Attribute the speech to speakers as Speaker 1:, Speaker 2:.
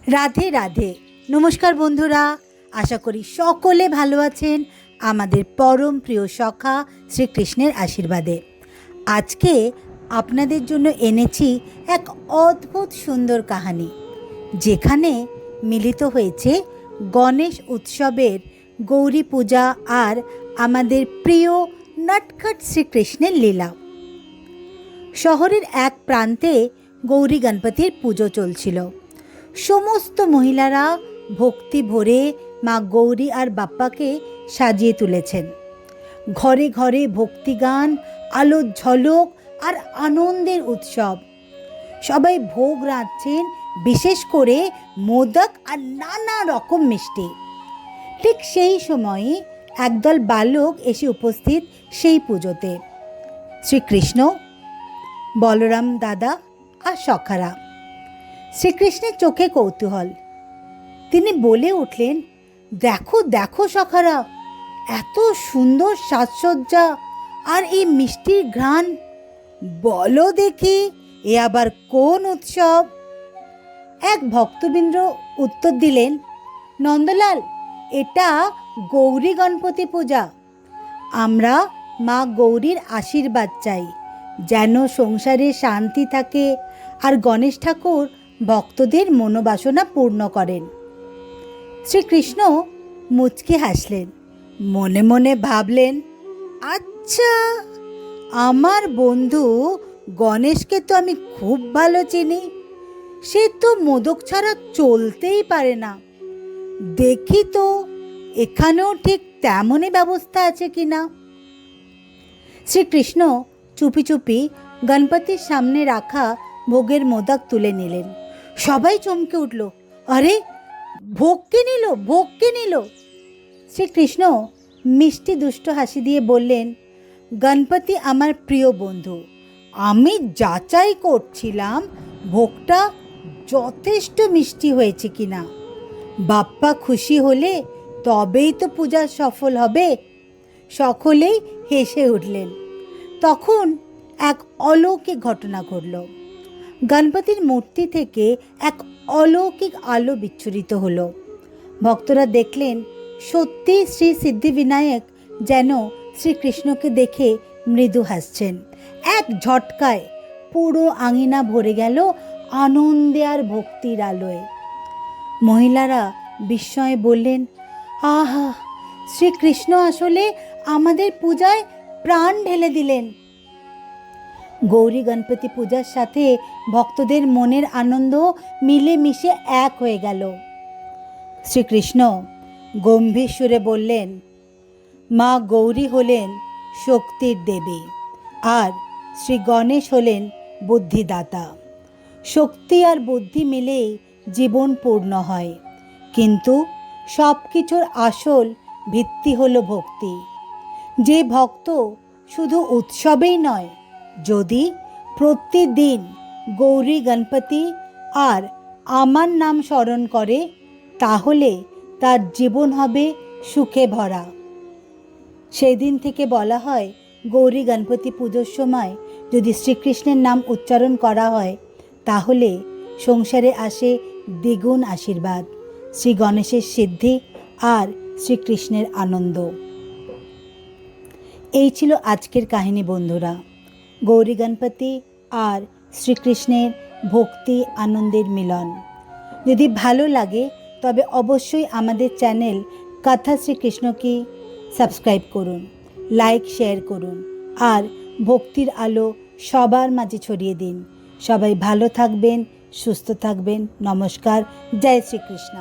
Speaker 1: রাধে রাধে। নমস্কার বন্ধুরা, আশা করি সকলে ভালো আছেন আমাদের পরম প্রিয় সখা শ্রীকৃষ্ণের আশীর্বাদে। আজকে আপনাদের জন্য এনেছি এক অদ্ভুত সুন্দর কাহিনী, যেখানে মিলিত হয়েছে গণেশ উৎসবের গৌরী পূজা আর আমাদের প্রিয় নটখট শ্রীকৃষ্ণের লীলা। শহরের এক প্রান্তে গৌরী গণপতির পুজো চলছিল। সমস্ত মহিলারা ভক্তি ভরে মা গৌরী আর বাপ্পাকে সাজিয়ে তুলেছেন। ঘরে ঘরে ভক্তিগান, আলোর ঝলক আর আনন্দের উৎসব। সবাই ভোগ রাঁধছেন, বিশেষ করে মোদক আর নানা রকম মিষ্টি। ঠিক সেই সময়ে একদল বালক এসে উপস্থিত সেই পুজোতে। শ্রীকৃষ্ণ, বলরাম দাদা আর সখারা। শ্রীকৃষ্ণের চোখে কৌতূহল। তিনি বলে উঠলেন, দেখো দেখো সখারা, এত সুন্দর সাজসজ্জা আর এই মিষ্টির ঘ্রাণ। বলো দেখি, এ আবার কোন উৎসব? এক ভক্তবৃন্দ উত্তর দিলেন, নন্দলাল, এটা গৌরী গণপতি পূজা। আমরা মা গৌরীর আশীর্বাদ চাই, যেন সংসারে শান্তি থাকে আর গণেশ ঠাকুর ভক্তদের মনোবাসনা পূর্ণ করেন। শ্রীকৃষ্ণ মুচকি হাসলেন, মনে মনে ভাবলেন, আচ্ছা, আমার বন্ধু গণেশকে তো আমি খুব ভালো চিনি। সে তো মোদক ছাড়া চলতেই পারে না। দেখি তো এখানেও ঠিক তেমনই ব্যবস্থা আছে কিনা। শ্রীকৃষ্ণ চুপি চুপি গণপতির সামনে রাখা ভোগের মোদক তুলে নিলেন। সবাই চমকে উঠল, আরে, ভোগ কে নিল? শ্রীকৃষ্ণ মিষ্টি দুষ্ট হাসি দিয়ে বললেন, গণপতি আমার প্রিয় বন্ধু, আমি যাচাই করছিলাম ভোগটা যথেষ্ট মিষ্টি হয়েছে কিনা। বাপ্পা খুশি হলে তবেই তো পূজা সফল হবে। সকলেই হেসে উঠলেন। তখন এক অলৌকিক ঘটনা ঘটল। গণপতির মূর্তি থেকে এক অলৌকিক আলো বিচ্ছুরিত হলো। ভক্তরা দেখলেন, সত্যি শ্রী সিদ্ধিবিনায়ক যেন শ্রীকৃষ্ণকে দেখে মৃদু হাসছেন। এক ঝটকায় পুরো আঙিনা ভরে গেল আনন্দে আর ভক্তির আলোয়। মহিলারা বিস্ময়ে বললেন, আহা, শ্রীকৃষ্ণ আসলে আমাদের পূজায় প্রাণ ঢেলে দিলেন। গৌরী গণপতি পূজার সাথে ভক্তদের মনের আনন্দ মিলে মিশে এক হয়ে গেল। শ্রীকৃষ্ণ গম্ভীর সুরে বললেন, মা গৌরী হলেন শক্তির দেবী আর শ্রী গণেশ হলেন বুদ্ধিদাতা। শক্তি আর বুদ্ধি মিলেই জীবন পূর্ণ হয়, কিন্তু সব কিছুর আসল ভিত্তি হলো ভক্তি। যে ভক্ত শুধু উৎসবেই নয়, যদি প্রতিদিন গৌরী গণপতি আর আমার নাম স্মরণ করে, তাহলে তার জীবন হবে সুখে ভরা। সেদিন থেকে বলা হয়, গৌরী গণপতি পুজোর সময় যদি শ্রীকৃষ্ণের নাম উচ্চারণ করা হয়, তাহলে সংসারে আসে দ্বিগুণ আশীর্বাদ, শ্রী গণেশের সিদ্ধি আর শ্রীকৃষ্ণের আনন্দ। এই ছিল আজকের কাহিনী বন্ধুরা। গৌরী গণপতি আর শ্রীকৃষ্ণের ভক্তি আনন্দের মিলন। যদি ভালো লাগে তবে অবশ্যই আমাদের চ্যানেল কথা শ্রীকৃষ্ণকে সাবস্ক্রাইব করুন, লাইক শেয়ার করুন আর ভক্তির আলো সবার মাঝে ছড়িয়ে দিন। সবাই ভালো থাকবেন, সুস্থ থাকবেন। নমস্কার, জয় শ্রীকৃষ্ণ।